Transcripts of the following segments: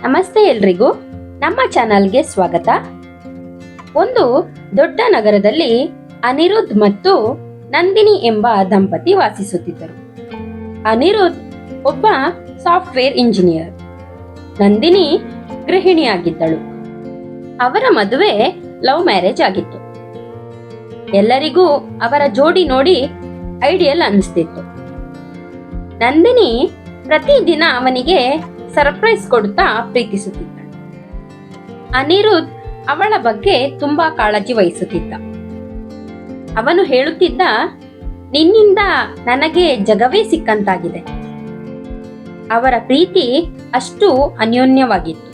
ನಮಸ್ತೆ ಎಲ್ರಿಗೂ, ನಮ್ಮ ಚಾನಲ್ಗೆ ಸ್ವಾಗತ. ಒಂದು ದೊಡ್ಡ ನಗರದಲ್ಲಿ ಅನಿರುದ್ಧ್ ಮತ್ತು ನಂದಿನಿ ಎಂಬ ದಂಪತಿ ವಾಸಿಸುತ್ತಿದ್ದರು. ಅನಿರುದ್ಧ್ ಒಬ್ಬ ಸಾಫ್ಟ್ವೇರ್ ಇಂಜಿನಿಯರ್, ನಂದಿನಿ ಗೃಹಿಣಿಯಾಗಿದ್ದಳು. ಅವರ ಮದುವೆ ಲವ್ ಮ್ಯಾರೇಜ್ ಆಗಿತ್ತು. ಎಲ್ಲರಿಗೂ ಅವರ ಜೋಡಿ ನೋಡಿ ಐಡಿಯಲ್ ಅನಿಸ್ತಿತ್ತು. ನಂದಿನಿ ಪ್ರತಿದಿನ ಅವನಿಗೆ ಸರ್ಪ್ರೈಸ್ ಕೊಡುತ್ತಾ ಪ್ರೀತಿಸುತ್ತಿದ್ದಳು. ಅನಿರುದ್ಧ್ ಅವಳ ಬಗ್ಗೆ ತುಂಬಾ ಕಾಳಜಿ ವಹಿಸುತ್ತಿದ್ದ. ಅವನು ಹೇಳುತ್ತಿದ್ದ, ನಿನ್ನಿಂದ ನನಗೆ ಜಗವೇ ಸಿಕ್ಕಂತಾಗಿದೆ. ಅವರ ಪ್ರೀತಿ ಅಷ್ಟು ಅನ್ಯೋನ್ಯವಾಗಿತ್ತು.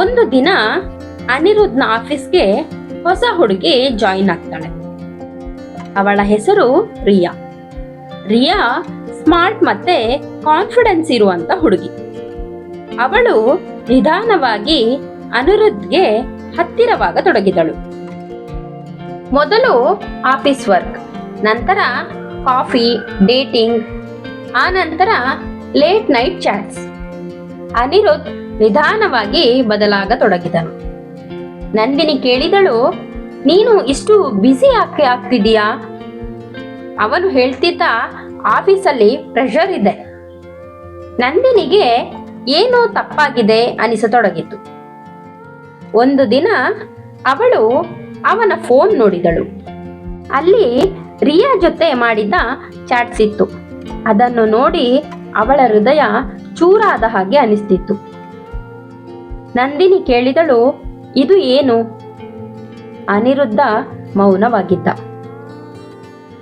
ಒಂದು ದಿನ ಅನಿರುದ್ಧ್ನ ಆಫೀಸ್ಗೆ ಹೊಸ ಹುಡುಗಿ ಜಾಯಿನ್ ಆಗ್ತಾಳೆ. ಅವಳ ಹೆಸರು ರಿಯಾ. ರಿಯಾ ಸ್ಮಾರ್ಟ್ ಮತ್ತೆ ಕಾನ್ಫಿಡೆನ್ಸ್ ಇರುವಂತ ಹುಡುಗಿ. ಅವಳು ನಿಧಾನವಾಗಿ ಅನಿರುದ್ಧ್ಗೆ ಹತ್ತಿರವಾಗತೊಡಗಿದಳು. ಮೊದಲು ಆಫೀಸ್ ವರ್ಕ್, ನಂತರ ಕಾಫಿ, ಡೇಟಿಂಗ್, ಆ ನಂತರ ಲೇಟ್ ನೈಟ್ ಚಾಟ್ಸ್. ಅನಿರುದ್ಧ್ ನಿಧಾನವಾಗಿ ಬದಲಾಗತೊಡಗಿದನು. ನಂದಿನಿ ಕೇಳಿದಳು, ನೀನು ಇಷ್ಟು ಬ್ಯುಸಿ ಯಾಕೆ ಆಗ್ತಿದೀಯಾ? ಅವನು ಹೇಳ್ತಿದ್ದ, ಆಫೀಸಲ್ಲಿ ಪ್ರೆಷರ್ ಇದೆ. ನಂದಿನಿಗೆ ಏನೋ ತಪ್ಪಾಗಿದೆ ಅನಿಸತೊಡಗಿತು. ಒಂದು ದಿನ ಅವಳು ಅವನ ಫೋನ್ ನೋಡಿದಳು. ಅಲ್ಲಿ ರಿಯಾ ಜೊತೆ ಮಾಡಿದ ಚಾಟ್ಸ್ ಇತ್ತು. ಅದನ್ನು ನೋಡಿ ಅವಳ ಹೃದಯ ಚೂರಾದ ಹಾಗೆ ಅನಿಸ್ತಿತ್ತು. ನಂದಿನಿ ಕೇಳಿದಳು, ಇದು ಏನು? ಅನಿರುದ್ಧ ಮೌನವಾಗಿದ್ದ.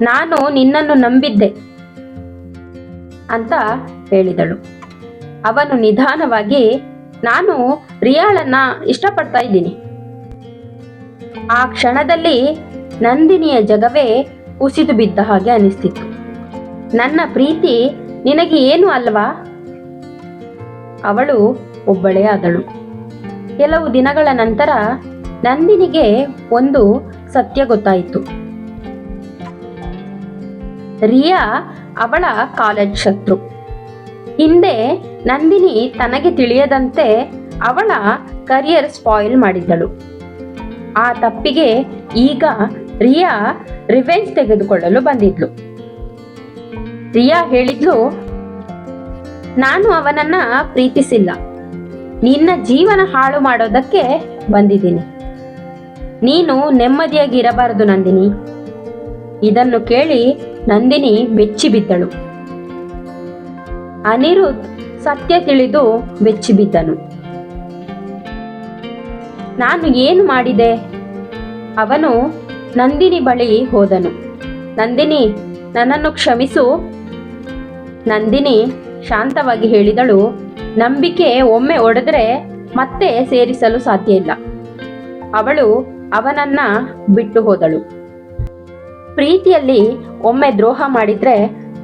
ನಾನು ನಿನ್ನನ್ನು ನಂಬಿದ್ದೆ ಅಂತ ಹೇಳಿದಳು. ಅವನು ನಿಧಾನವಾಗಿ, ನಾನು ರಿಯಾಳನ್ನ ಇಷ್ಟಪಡ್ತಾ ಇದ್ದೀನಿ. ಆ ಕ್ಷಣದಲ್ಲಿ ನಂದಿನಿಯ ಜಗವೇ ಕುಸಿದು ಬಿದ್ದ ಹಾಗೆ ಅನಿಸ್ತಿತ್ತು. ನನ್ನ ಪ್ರೀತಿ ನಿನಗೆ ಏನು ಅಲ್ವಾ? ಅವಳು ಒಬ್ಬಳೇ ಆದಳು. ಕೆಲವು ದಿನಗಳ ನಂತರ ನಂದಿನಿಗೆ ಒಂದು ಸತ್ಯ ಗೊತ್ತಾಯಿತು. ರಿಯಾ ಅವಳ ಕಾಲೇಜ್ ಶತ್ರು. ಹಿಂದೆ ನಂದಿನಿ ತನಗೆ ತಿಳಿಯದಂತೆ ಅವಳ ಕರಿಯರ್ ಸ್ಪಾಯಿಲ್ ಮಾಡಿದ್ದಳು. ಆ ತಪ್ಪಿಗೆ ಈಗ ರಿಯಾ ರಿವೆಂಜ್ ತೆಗೆದುಕೊಳ್ಳಲು ಬಂದಿದ್ಲು. ರಿಯಾ ಹೇಳಿದ್ಲು, ನಾನು ಅವನನ್ನ ಪ್ರೀತಿಸಿಲ್ಲ, ನಿನ್ನ ಜೀವನ ಹಾಳು ಮಾಡೋದಕ್ಕೆ ಬಂದಿದ್ದೀನಿ. ನೀನು ನೆಮ್ಮದಿಯಾಗಿರಬಾರದು ನಂದಿನಿ. ಇದನ್ನು ಕೇಳಿ ನಂದಿನಿ ಬೆಚ್ಚಿ ಬಿದ್ದಳು. ಅನಿರುದ್ಧ್ ಸತ್ಯ ತಿಳಿದು ಬೆಚ್ಚಿ ಬಿದ್ದನು. ನಾನು ಏನು ಮಾಡಿದೆ? ಅವನು ನಂದಿನಿ ಬಳಿ ಹೋದನು. ನಂದಿನಿ, ನನ್ನನ್ನು ಕ್ಷಮಿಸು. ನಂದಿನಿ ಶಾಂತವಾಗಿ ಹೇಳಿದಳು, ನಂಬಿಕೆ ಒಮ್ಮೆ ಒಡೆದ್ರೆ ಮತ್ತೆ ಸೇರಿಸಲು ಸಾಧ್ಯ ಇಲ್ಲ. ಅವಳು ಅವನನ್ನ ಬಿಟ್ಟು ಹೋದಳು. ಪ್ರೀತಿಯಲ್ಲಿ ಒಮ್ಮೆ ದ್ರೋಹ ಮಾಡಿದ್ರೆ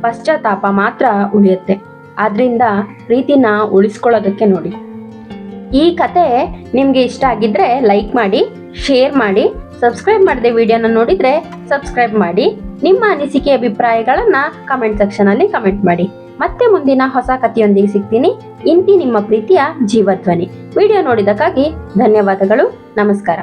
ಪಶ್ಚಾತ್ತಾಪ ಮಾತ್ರ ಉಳಿಯುತ್ತೆ. ಆದ್ರಿಂದ ಪ್ರೀತಿನ ಉಳಿಸ್ಕೊಳ್ಳೋದಕ್ಕೆ ನೋಡಿ. ಈ ಕತೆ ನಿಮ್ಗೆ ಇಷ್ಟ ಆಗಿದ್ರೆ ಲೈಕ್ ಮಾಡಿ, ಶೇರ್ ಮಾಡಿ, ಸಬ್ಸ್ಕ್ರೈಬ್ ಮಾಡದೆ ವಿಡಿಯೋನ ನೋಡಿದ್ರೆ ಸಬ್ಸ್ಕ್ರೈಬ್ ಮಾಡಿ. ನಿಮ್ಮ ಅನಿಸಿಕೆ ಅಭಿಪ್ರಾಯಗಳನ್ನ ಕಮೆಂಟ್ ಸೆಕ್ಷನ್ ಅಲ್ಲಿ ಕಮೆಂಟ್ ಮಾಡಿ. ಮತ್ತೆ ಮುಂದಿನ ಹೊಸ ಕಥೆಯೊಂದಿಗೆ ಸಿಗ್ತೀನಿ. ಇಂತಿ ನಿಮ್ಮ ಪ್ರೀತಿಯ ಜೀವಧ್ವನಿ. ವಿಡಿಯೋ ನೋಡಿದಕ್ಕಾಗಿ ಧನ್ಯವಾದಗಳು. ನಮಸ್ಕಾರ.